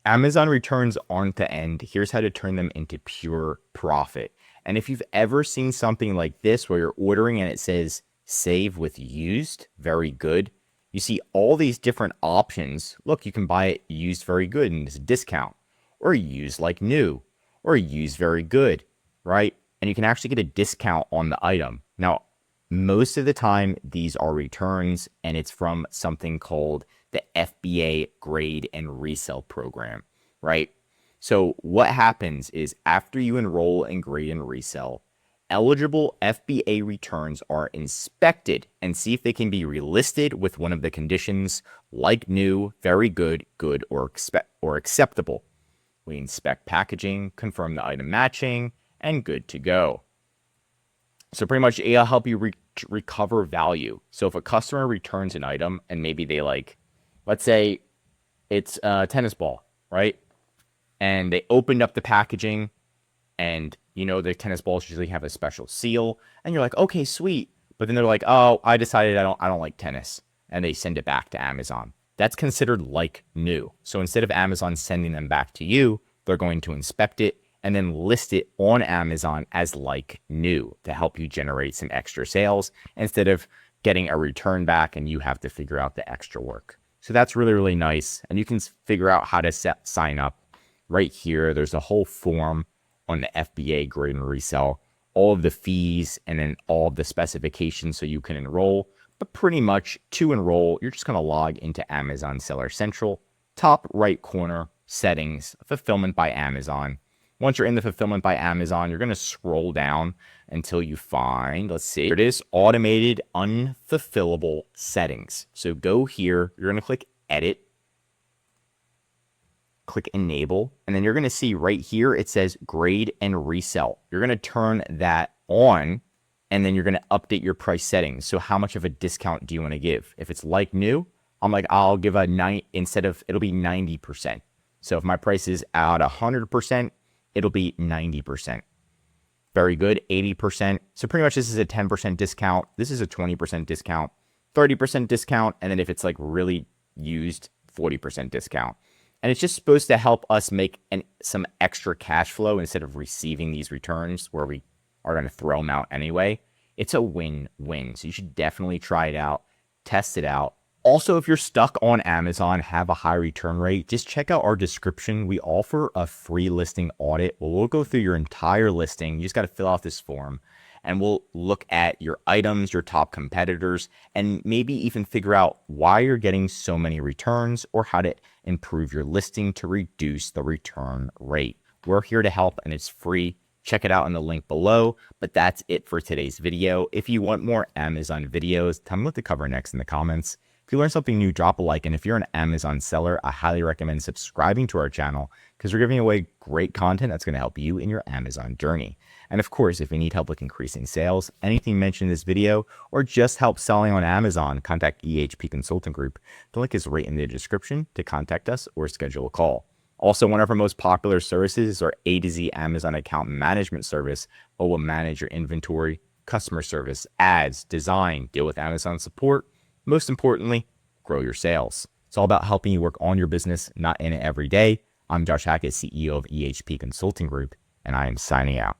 Amazon returns aren't the end. Here's how to turn them into pure profit. And if you've ever seen something like this where you're ordering and it says save with used, very good, you see all these different options. Look, you can buy it used very good and it's a discount, or used like new, or used very good, right? And you can actually get a discount on the item. Now, most of the time, these are returns, and it's from something called the FBA Grade and Resell program, right? So what happens is after you enroll in Grade and Resell, eligible FBA returns are inspected and see if they can be relisted with one of the conditions like new, very good, good, or acceptable. We inspect packaging, confirm the item matching, and good to go. So pretty much it'll help you recover value. So if a customer returns an item and maybe they let's say it's a tennis ball, right? And they opened up the packaging and the tennis balls usually have a special seal and you're like, okay, sweet. But then they're like, oh, I decided I don't like tennis. And they send it back to Amazon. That's considered like new. So instead of Amazon sending them back to you, they're going to inspect it and then list it on Amazon as like new to help you generate some extra sales instead of getting a return back and you have to figure out the extra work. So that's really, really nice. And you can figure out how to sign up right here. There's a whole form on the FBA Grade and Resell, all of the fees and then all of the specifications so you can enroll. But pretty much to enroll, you're just going to log into Amazon Seller Central, top right corner, settings, fulfillment by Amazon. Once you're in the fulfillment by Amazon, you're going to scroll down until you find, let's see, here it is, automated unfulfillable settings. So go here, you're going to click edit, click enable, and then you're going to see right here, it says grade and resell. You're going to turn that on and then you're going to update your price settings. So how much of a discount do you want to give? If it's like new, I'm like, I'll give a 9 instead of, it'll be 90%. So if my price is at 100%, it'll be 90%. Very good, 80%. So pretty much this is a 10% discount. This is a 20% discount, 30% discount. And then if it's like really used, 40% discount. And it's just supposed to help us make some extra cash flow instead of receiving these returns where we are going to throw them out anyway. It's a win-win. So you should definitely try it out, test it out. Also, if you're stuck on Amazon, have a high return rate, just check out our description. We offer a free listing audit. We'll go through your entire listing. You just got to fill out this form and we'll look at your items, your top competitors, and maybe even figure out why you're getting so many returns or how to improve your listing to reduce the return rate. We're here to help and it's free. Check it out in the link below. But that's it for today's video. If you want more Amazon videos, tell me what to cover next in the comments. If you learned something new, drop a like. And if you're an Amazon seller, I highly recommend subscribing to our channel because we're giving away great content that's going to help you in your Amazon journey. And of course, if you need help with increasing sales, anything mentioned in this video, or just help selling on Amazon, contact EHP Consulting Group. The link is right in the description to contact us or schedule a call. Also, one of our most popular services is our A to Z Amazon account management service, where we'll manage your inventory, customer service, ads, design, deal with Amazon support. Most importantly, grow your sales. It's all about helping you work on your business, not in it every day. I'm Josh Hackett, CEO of EHP Consulting Group, and I am signing out.